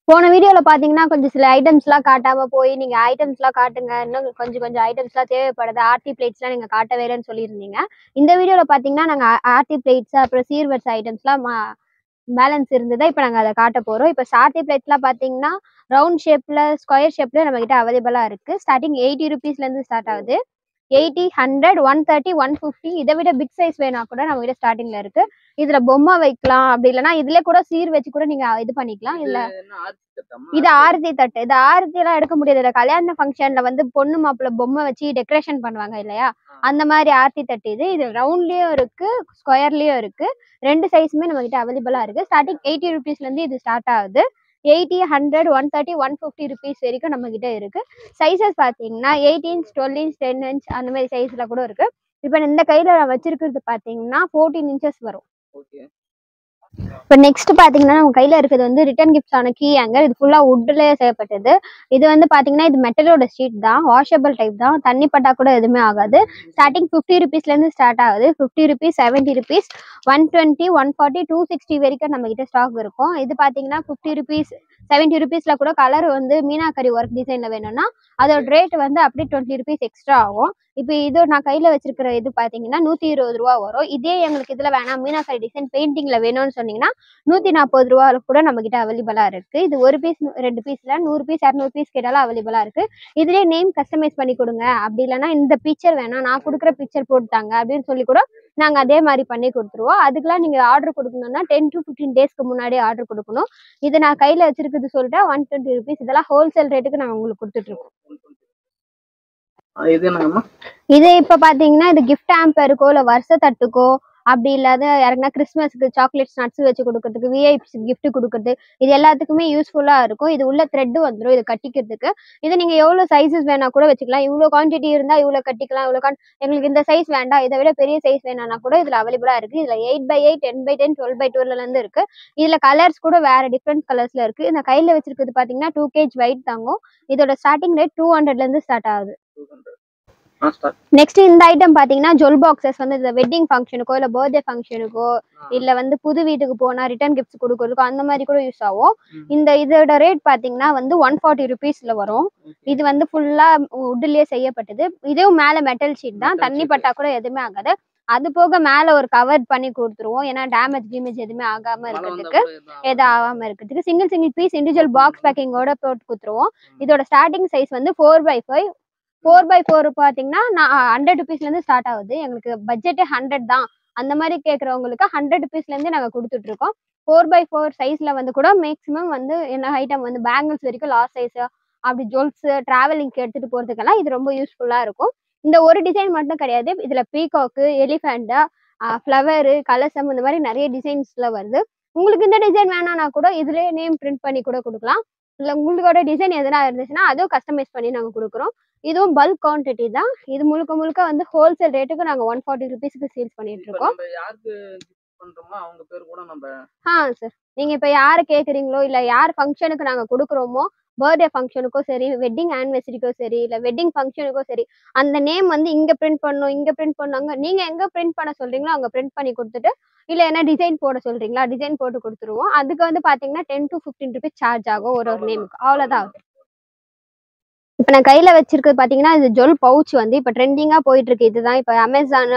போன வீடியோல பாத்தீங்கன்னா கொஞ்சம் சில ஐட்டம்ஸ்லாம் காட்டாம போய் நீங்க ஐட்டம்ஸ்லாம் காட்டுங்க, இன்னும் கொஞ்சம் ஐட்டம்ஸ்லாம் தேவைப்படுது, ஆர்டி பிளேட்ஸ்லாம் நீங்க காட்டவே இல்லைன்னு சொல்லியிருந்தீங்க. இந்த வீடியோல பாத்தீங்கன்னா நாங்க ஆர்டி பிளேட்ஸ் அப்புறம் சீர்வரிசை ஐட்டம்ஸ்லாம் பேலன்ஸ் இருந்ததா இப்ப நாங்க அதை காட்ட போறோம். இப்ப ஆர்டி பிளேட்ஸ்லாம் பாத்தீங்கன்னா ரவுண்ட் ஷேப்ல ஸ்கொயர் ஷேப்ல நம்ம கிட்ட அவைலபிளா இருக்கு. ஸ்டார்டிங் 80 rupeesல இருந்து ஸ்டார்ட் ஆகுது. 80, 100, 130, 150 இதை விட பிக் சைஸ் வேணா கூட நம்ம கிட்ட ஸ்டார்டிங்ல இருக்கு. இதுல பொம்மை வைக்கலாம், அப்படி இல்லைன்னா இதுல கூட சீர் வச்சு கூட நீங்க இது பண்ணிக்கலாம். இதுல இது ஆரத்தி தட்டு. இது ஆரத்தி எல்லாம் எடுக்க முடியாது. இல்ல கல்யாண ஃபங்க்ஷன்ல வந்து பொண்ணு மாப்பிள்ளை பொம்மை வச்சு டெக்கரேஷன் பண்ணுவாங்க இல்லையா, அந்த மாதிரி ஆர்த்தி தட்டு. இது ரவுண்ட்லயும் இருக்கு, ஸ்கொயர்லயும் இருக்கு. ரெண்டு சைஸுமே நம்ம கிட்ட அவைலபிளா இருக்கு. ஸ்டார்டிங் 80 rupeesல இருந்து இது ஸ்டார்ட் ஆகுது. 80, 100, 130, 150 rupees வரைக்கும் நம்ம கிட்ட இருக்கு. சைசஸ் பாத்தீங்கன்னா 8 inch, 12 inch, 10 inch அந்த மாதிரி சைஸ்ல கூட இருக்கு. இப்ப இந்த கையில நான் வச்சிருக்கிறது பாத்தீங்கன்னா 14 inches வரும். இப்போ நெக்ஸ்ட் பாத்தீங்கன்னா நம்ம கையில இருக்கிறது வந்து ரிட்டர்ன் கிஃப்ட்ஸான கீ ஹேங்கர். இது ஃபுல்லா வுட்லயே செய்யப்பட்டது. இது வந்து பாத்தீங்கன்னா இது மெட்டலோட ஷீட் தான், வாஷபிள் டைப் தான், தண்ணி பட்டா கூட எதுவுமே ஆகாது. ஸ்டார்டிங் 50 rupeesல இருந்து ஸ்டார்ட் ஆகுது. 50 rupees, 70 rupees, 120, 140, 260 வரைக்கும் நம்ம கிட்ட ஸ்டாக் இருக்கும். இது பாத்தீங்கன்னா 50 rupees, 70 rupeesல கூட கலர் வந்து மீனாக்கரி ஒர்க் டிசைன்ல வேணும்னா அதோட ரேட் வந்து அப்படியே 20 rupees எக்ஸ்ட்ரா ஆகும். இப்போ இது நான் கையில வச்சிருக்கிற இது பாத்தீங்கன்னா 120 ரூபா வரும். இதே எங்களுக்கு இதுல வேணாம், மீனாக்கரி டிசைன் பெயிண்டிங்ல வேணும்னு சொன்னீங்கன்னா 140 ரூபாய் கூட நம்ம கிட்ட அவைலபிளா இருக்கு. இது ஒரு பீஸ் 2 பீஸ்ல 100 பீஸ் 200 பீஸ் கேட்டாலும் அவைலபிளா இருக்கு. இதுலயே நேம் கஸ்டமைஸ் பண்ணி கொடுங்க, அப்படி இல்லைன்னா இந்த பிக்சர் வேணாம் நான் கொடுக்குற பிக்சர் போட்டுட்டாங்க அப்படின்னு சொல்லி கூட நாங்க அதே மாதிரி பண்ணி கொடுத்துருவோம். அதுக்கெல்லாம் நீங்க ஆர்டர் கொடுக்கணும்னா 10 to 15 டேஸ்க்கு முன்னாடி ஆர்டர் கொடுக்கணும். இது நான் கையில வச்சிருக்கிறது சொல்லிட்டு 120 rupees. இதெல்லாம் ஹோல்சேல் ரேட்டுக்கு நாங்க உங்களுக்கு கொடுத்துட்டு இருக்கோம். இது இப்ப பாத்தீங்கன்னா இது கிஃப்ட் ஹேம்பருக்கோ இல்ல வருஷ தட்டுக்கோ, அப்படி இல்லாத யாருக்குன்னா கிறிஸ்மஸ்க்கு சாக்லேட்ஸ் நட்ஸ் வச்சு கொடுக்கறதுக்கு, விஐபி கிஃப்ட் கொடுக்கறது, இது எல்லாத்துக்குமே யூஸ்ஃபுல்லா இருக்கும். இது உள்ள த்ரெட் வந்துடும் இது கட்டிக்கிறதுக்கு. இது நீங்க எவ்வளவு சைஸஸ் வேணா கூட வச்சுக்கலாம். இவ்வளவு குவான்டிட்டி இருந்தா இவ்வளவு கட்டிக்கலாம். எங்களுக்கு இந்த சைஸ் வேண்டாம், இதை விட பெரிய சைஸ் வேணாம்னா கூட இதுல அவைலபிளா இருக்கு. இதுல 8x8, 10x10, 12x12ல இருந்து இருக்கு. இதுல கலர்ஸ் கூட வேற டிஃப்ரெண்ட் கலர்ஸ்ல இருக்கு. இந்த கையில வச்சிருக்கிறது பாத்தீங்கன்னா 2 kg வெயிட் தாங்கும். இதோட ஸ்டார்டிங் ரேட் 200ல இருந்து ஸ்டார்ட் ஆகுது. நெக்ஸ்ட் இந்த ஐட்டம் பாத்தீங்கன்னா ஜுவல் பாக்ஸஸ் வந்து இந்த வெட்டிங் ஃபங்க்ஷனுக்கோ இல்ல பர்த்டே ஃபங்க்ஷனுக்கோ இல்ல வந்து புது வீட்டுக்கு போனா ரிட்டர்ன் கிஃப்ட்ஸ் கொடுக்கறதுக்கோ அந்த மாதிரி கூட யூஸ் ஆகும். இதோட ரேட் பாத்தீங்கன்னா வந்து 140 rupeesல வரும். இது வந்து ஃபுல்லா வுட்லயே செய்யப்பட்டது. இதுவும் மேல மெட்டல் ஷீட் தான், தண்ணி பட்டா கூட எதுவுமே ஆகாது. அது போக மேல ஒரு கவர் பண்ணி கொடுத்துருவோம், ஏன்னா டேமேஜ் எதுவுமே ஆகாம இருக்கிறதுக்கு, எதுவும் ஆகாம இருக்கிறதுக்கு. சிங்கிள் பீஸ் இண்டிவிஜுவல் பாக்ஸ் பேக்கிங்கோட போட்டு கொடுத்துருவோம். இதோட ஸ்டார்டிங் சைஸ் வந்து 4x5. 4x4 பாத்தீங்கன்னா 100 rupeesல இருந்து ஸ்டார்ட் ஆகுது. எங்களுக்கு பட்ஜெட்டே 100 தான். அந்த மாதிரி கேட்கறவங்களுக்கு 100 rupeesல இருந்து நாங்க கொடுத்துட்டு இருக்கோம். 4x4 சைஸ்ல வந்து கூட மேக்ஸிமம் வந்து என்ன ஐட்டம் வந்து பேங்கிள்ஸ் வரைக்கும் லார்ஜ் சைஸ், அப்படி ஜுவல்ஸ் டிராவலிங்க்கு எடுத்துட்டு போறதுக்கெல்லாம் இது ரொம்ப யூஸ்ஃபுல்லா இருக்கும். இந்த ஒரு டிசைன் மட்டும் கிடையாது, இதுல பீகாக்கு, எலிஃபண்ட், ஃப்ளவர், கலசம் இந்த மாதிரி நிறைய டிசைன்ஸ்ல வருது. உங்களுக்கு இந்த டிசைன் வேணாம்னா கூட இதுலயே நேம் பிரிண்ட் பண்ணி கூட கொடுக்கலாம். இல்ல உங்களோட டிசைன் எதனா இருந்துச்சுன்னா அதுவும் கஸ்டமைஸ் பண்ணி நாங்க கொடுக்குறோம். இதுவும் பல்க் குவான்டிட்டி தான். இது முழுக்க வந்து ஹோல்சேல் ரேட்டுக்கு நாங்க 140 rupeesக்கு சேல்ஸ் பண்ணிட்டு இருக்கோம். சார், நீங்க இப்ப யாரு கேக்குறீங்களோ இல்ல யார் ஃபங்க்ஷனுக்கு நாங்க கொடுக்குறோமோ, பர்த்டே ஃபங்க்ஷனுக்கோ சரி, வெட்டிங் ஆனிவர்சரிக்கோ சரி, இல்ல வெட்டிங் ஃபங்க்ஷனுக்கோ சரி, அந்த நேம் வந்து இங்க பிரிண்ட் பண்ணாங்க. நீங்க எங்க பிரிண்ட் பண்ண சொல்றீங்களோ அங்க பிரிண்ட் பண்ணி கொடுத்துட்டு, இல்ல என்ன டிசைன் போட சொல்றீங்களா டிசைன் போட்டு கொடுத்துருவோம். அதுக்கு வந்து பாத்தீங்கன்னா 10 to 15 rupees சார்ஜ் ஆகும் ஒரு நேமுக்கு, அவ்வளவுதான். இப்ப நான் கையில வச்சிருக்கிறது பாத்தீங்கன்னா இது ஜுவல் பவுச் வந்து இப்ப ட்ரெண்டிங்கா போயிட்டு இருக்கு. இதுதான் இப்ப அமேசான்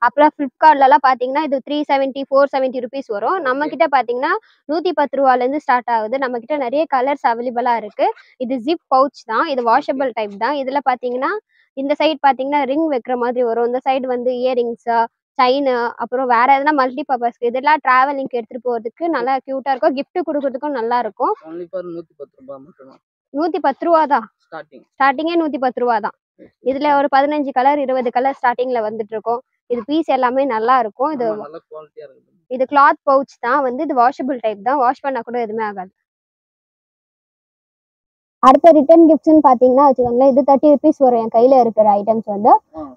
அப்புறம் பிளிப்கார்ட்ல எல்லாம் பாத்தீங்கன்னா இது 370, 470 rupees வரும். நம்ம கிட்ட பாத்தீங்கன்னா 110 ரூபாயில இருந்து ஸ்டார்ட் ஆகுது. நம்ம கிட்ட நிறைய கலர்ஸ் அவைலபிளா இருக்கு. இது ஜிப் பவுச் தான், இது வாஷபிள் டைப் தான். இதுல பாத்தீங்கன்னா இந்த சைடு பாத்தீங்கன்னா ரிங் வைக்கிற மாதிரி வரும், இந்த சைடு வந்து இயரிங்ஸ், செயின், அப்புறம் வேற எதனா மல்டி பர்பஸ், இதெல்லாம் டிராவலிங்க்கு எடுத்துட்டு போறதுக்கு நல்லா கியூட்டா இருக்கும். கிஃப்ட் கொடுக்கறதுக்கும் நல்லா இருக்கும். 110 ரூபா தான் ஸ்டார்டிங்கே, 110 ரூபா தான். இதுல ஒரு 15 கலர் 20 கலர் ஸ்டார்டிங்ல வந்துட்டு இருக்கும். இது பீஸ் எல்லாமே நல்லா இருக்கும். இது கிளாத் பவுச் தான் வந்து, இது வாஷபிள் டைப் தான், வாஷ் பண்ணா கூட எதுவுமே ஆகாது. அடுத்த ரிட்டர்ன் கிஃப்ட்ஸ்ன்னு பாத்தீங்கன்னா வச்சுக்கோங்களேன், இது 30 rupees வரும். என் கையில இருக்கிற ஐட்டம்ஸ் வந்து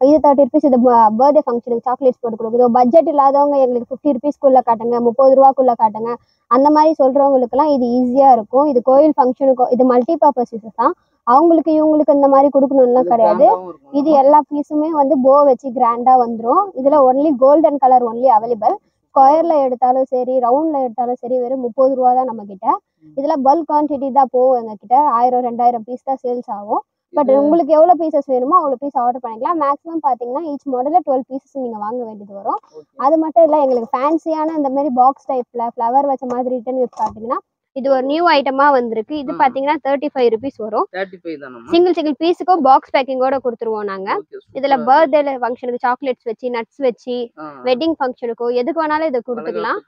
இது 30 rupees. இது பர்த்டே ஃபங்க்ஷனுக்கு சாக்லேட்ஸ் போட்டு கொடுக்குது. பட்ஜெட் இல்லாதவங்க எங்களுக்கு 50 rupeesக்குள்ள காட்டுங்க, 30 ரூபாக்குள்ள காட்டுங்க, அந்த மாதிரி சொல்றவங்களுக்குலாம் இது ஈஸியா இருக்கும். இது கோயில் ஃபங்க்ஷனுக்கு, இது மல்டி பர்பஸ் யூசஸ் தான். அவங்களுக்கு இவங்களுக்கு இந்த மாதிரி கொடுக்கணும்லாம் கிடையாது. இது எல்லா பீஸுமே வந்து போ வச்சு கிராண்டா வந்துடும். இதுல only golden colour only available. ஸ்கொயர்ல எடுத்தாலும் சரி ரவுண்ட்ல எடுத்தாலும் சரி வெறும் 30 ரூபா தான் நம்ம கிட்ட. இதுல பல்க் குவான்டிட்டி தான் போகும் எங்ககிட்ட. 1000 2000 பீஸ் தான் சேல்ஸ் ஆகும். பட் உங்களுக்கு எவ்வளோ பீசஸ் வேணுமோ அவ்வளோ பீஸ் ஆர்டர் பண்ணிக்கலாம். மேக்ஸிமம் பார்த்தீங்கன்னா ஈச் மாடலில் 12 பீசஸ் நீங்கள் வாங்க வேண்டியது வரும். அது மட்டும் இல்லை, எங்களுக்கு ஃபேன்சியான இந்த மாதிரி பாக்ஸ் டைப்பில் ஃப்ளவர் வச்ச மாதிரி ரிட்டன் கிஃப்ட் பார்த்தீங்கன்னா இது ஒரு நியூ ஐட்டமா வந்திருக்கு. இது பாத்தீங்கன்னா 35 ருபீஸ் வரும். சிங்கிள் பீஸுக்கும் பாக்ஸ் பேக்கிங்கோட கொடுத்துருவோம் நாங்க. இதுல பர்த்டே ஃபங்க்ஷனுக்கு சாக்லேட்ஸ் வச்சு நட்ஸ் வச்சு வெட்டிங் ஃபங்க்ஷனுக்கோ எதுக்கு வேணாலும் இதை கொடுத்துக்கலாம்.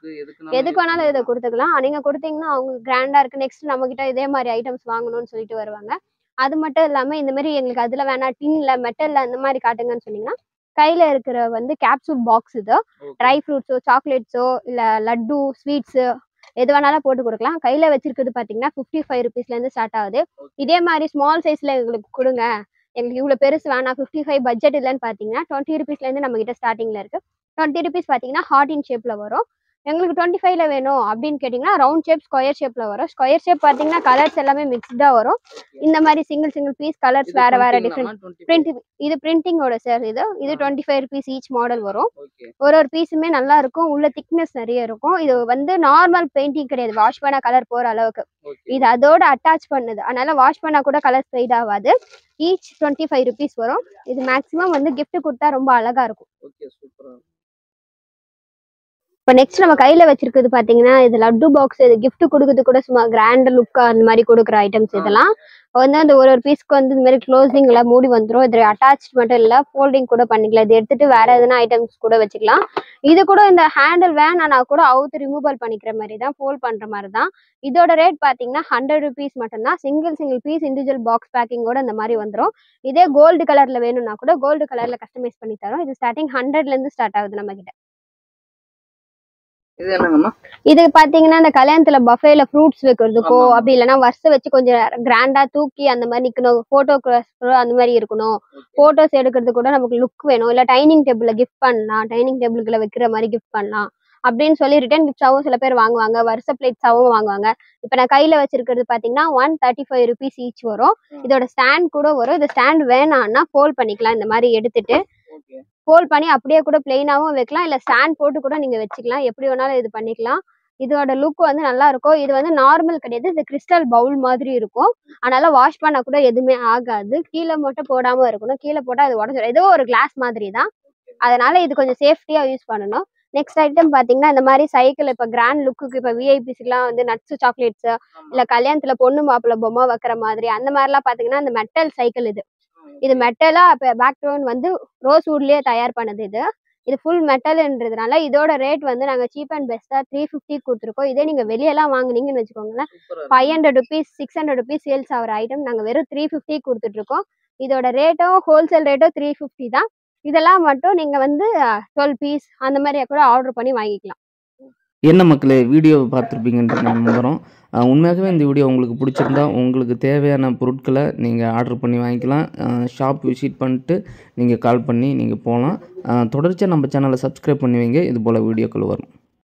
நீங்க கொடுத்தீங்கன்னா அவங்க கிராண்டா இருக்கு நெக்ஸ்ட் நம்ம கிட்ட இதே மாதிரி ஐட்டம்ஸ் வாங்கணும்னு சொல்லிட்டு வருவாங்க. அது மட்டும் இல்லாம இந்த மாதிரி எங்களுக்கு அதுல வேணா டின்ல மெட்டல்ல அந்த மாதிரி காட்டுங்கன்னு சொன்னீங்கன்னா கையில இருக்கிற வந்து கேப்சூல் பாக்ஸ் இது ட்ரை ஃப்ரூட்ஸோ சாக்லேட்ஸோ இல்ல லட்டு ஸ்வீட்ஸ் எது வேணாலும் போட்டு கொடுக்கலாம். கையில வச்சிருக்கிறது பாத்தீங்கன்னா 55 ருபீஸ்ல இருந்து ஸ்டார்ட் ஆகுது. இதே மாதிரி ஸ்மால் சைஸ்ல எங்களுக்கு கொடுங்க, எங்களுக்கு இவ்வளவு பெருசு வேணாம் 55 பட்ஜெட் இல்லைன்னு பாத்தீங்கன்னா 20 ருபீஸ்ல இருந்து நம்ம கிட்ட ஸ்டார்டிங்ல இருக்கு. 20 ருபீஸ் பாத்தீங்கன்னா ஹார்ட் இன் ஷேப்ல வரும். எங்களுக்கு 25ல வேணும் அப்படின்னு கேட்டிங்கன்னா ரவுண்ட் ஷேப் ஸ்கொயர் ஷேப்ல வரும். ஸ்கொயர் ஷேப் பார்த்தீங்கன்னா கலர்ஸ் எல்லாமே மிக்ஸ்டா வரும். இந்த மாதிரி சிங்கிள் பீஸ் கலர்ஸ் வேற டிஃப்ரெண்ட் பிரிண்ட். இது பிரிண்டிங்கோட சார். இது 25 ருபீஸ் ஈச் மாடல் வரும். ஒரு பீஸுமே நல்லா இருக்கும். உள்ள திக்னஸ் நிறைய இருக்கும். இது வந்து நார்மல் பெயிண்டிங் கிடையாது, வாஷ் பண்ணா கலர் போற அளவுக்கு. இது அதோட அட்டாச் பண்ணுது, அதனால வாஷ் பண்ணா கூட கலர் ஃபேட் ஆகாது. ஈச் 25 ருபீஸ் வரும். இது மேக்ஸிமம் வந்து கிஃப்ட் கொடுத்தா ரொம்ப அழகா இருக்கும். இப்போ நெக்ஸ்ட் நம்ம கையில வச்சிருக்கிறது பாத்தீங்கன்னா இது லட்டு பாக்ஸ். இது கிஃப்ட் கொடுக்கறது கூட சும்மா கிராண்ட் லுக்கா அந்த மாதிரி கொடுக்குற ஐட்டம்ஸ். இதெல்லாம் வந்து அந்த ஒரு பீஸ்க்கு வந்து இந்த மாதிரி க்ளோசிங் எல்லாம் மூடி வந்துடும். இது அட்டாச் மட்டும் இல்ல ஃபோல்டிங் கூட பண்ணிக்கலாம். இது எடுத்துட்டு வேற எதுனா ஐட்டம்ஸ் கூட வச்சுக்கலாம். இது கூட இந்த ஹேண்டில் வேணா கூட அவுத்து ரிமூவல் பண்ணிக்கிற மாதிரி தான், ஃபோல்ட் பண்ற மாதிரி தான். இதோட ரேட் பாத்தீங்கன்னா 100 ருபீஸ் மட்டும்தான். சிங்கிள் பீஸ் இண்டிவிஜுவல் பாக்ஸ் பேக்கிங்கோட இந்த மாதிரி வந்துடும். இதே கோல்டு கலர்ல வேணும்னா கூட கோல்டு கலர்ல கஸ்டமைஸ் பண்ணி தரோம். இது ஸ்டார்டிங் 100ல இருந்து ஸ்டார்ட் ஆகுது நம்ம கிட்ட. இது பாத்தீங்கன்னா இந்த கல்யாணத்துல பஃபேல ஃப்ரூட்ஸ் வைக்கிறதுக்கோ அப்படி இல்லைன்னா வருஷம் வச்சு கொஞ்சம் கிராண்டா தூக்கி அந்த மாதிரி நிக்கணும், போட்டோகிராஃபர் அந்த மாதிரி இருக்கணும், போட்டோஸ் எடுக்கிறது கூட நமக்கு லுக் வேணும். இல்ல டைனிங் டேபிள்ல கிஃப்ட் பண்ணலாம், டைனிங் டேபிளுக்குள்ள வைக்கிற மாதிரி கிஃப்ட் பண்ணலாம் அப்படின்னு சொல்லி ரிட்டர்ன் கிஃப்ட்ஸாவும் சில பேர் வாங்குவாங்க, வருஷ பிளேட்ஸாவும் வாங்குவாங்க. இப்ப நான் கையில வச்சிருக்கிறது பாத்தீங்கன்னா 135 ருபீஸ் ஈச் வரும். இதோட ஸ்டாண்ட் கூட வரும். இந்த ஸ்டாண்ட் வேணாம்னா ஃபோல்ட் பண்ணிக்கலாம். இந்த மாதிரி எடுத்துட்டு ஃபோல்ட் பண்ணி அப்படியே கூட பிளெயினாவும் வைக்கலாம், இல்ல ஸ்டாண்ட் போட்டு கூட நீங்க வச்சுக்கலாம். எப்படி வேணாலும் இது பண்ணிக்கலாம். இதோட லுக் வந்து நல்லா இருக்கும். இது வந்து நார்மல் கிடையாது, இது கிறிஸ்டல் பவுல் மாதிரி இருக்கும். அதனால வாஷ் பண்ணா கூட எதுவுமே ஆகாது. கீழே மட்டும் போடாம இருக்கணும், கீழே போட்டா அது உடஞ்சிடும். ஏதோ ஒரு கிளாஸ் மாதிரி தான், அதனால இது கொஞ்சம் சேஃப்டியா யூஸ் பண்ணணும். நெக்ஸ்ட் ஐட்டம் பாத்தீங்கன்னா இந்த மாதிரி சைக்கிள். இப்ப கிராண்ட் லுக்கு இப்ப விஐபிஸ்க்குலாம் வந்து நட்ஸ் சாக்லேட்ஸ் இல்ல கல்யாணத்துல பொண்ணு மாப்பிள்ள பொம்மை வைக்கிற மாதிரி அந்த மாதிரி எல்லாம் பாத்தீங்கன்னா இந்த மெட்டல் சைக்கிள். இது மெட்டலா பேக் டோன் வந்து ரோஸ் வுட்லயே தயார் பண்ணது. இது ஃபுல் மெட்டல்ன்றதுனால இதோட ரேட் வந்து நாங்க சீப் அண்ட் பெஸ்டா 350 கொடுத்துருக்கோம். இதே நீங்க வெளியெல்லாம் வாங்குனீங்கன்னு வச்சுக்கோங்களேன் 500 ருபீஸ் 600 ருபீஸ் சேல்ஸ் ஆகிற ஐட்டம் நாங்க வெறும் 350 கொடுத்துட்டு இருக்கோம். இதோட ரேட்டும் ஹோல்சேல் ரேட்டும் 350 தான். இதெல்லாம் மட்டும் நீங்க வந்து 12 பீஸ் அந்த மாதிரி கூட ஆர்டர் பண்ணி வாங்கிக்கலாம். என்ன மக்களே, வீடியோ பார்த்துருப்பீங்கன்ற நம்புகிறோம். உண்மையாகவே இந்த வீடியோ உங்களுக்கு பிடிச்சிருந்தா உங்களுக்கு தேவையான பொருட்களை நீங்கள் ஆர்டர் பண்ணி வாங்கிக்கலாம். ஷாப் விசிட் பண்ணிட்டு நீங்கள் கால் பண்ணி நீங்கள் போகலாம். தொடர்ச்சியாக நம்ம சேனலை சப்ஸ்கிரைப் பண்ணி வைங்க, இது போல் வீடியோக்கள் வரும்.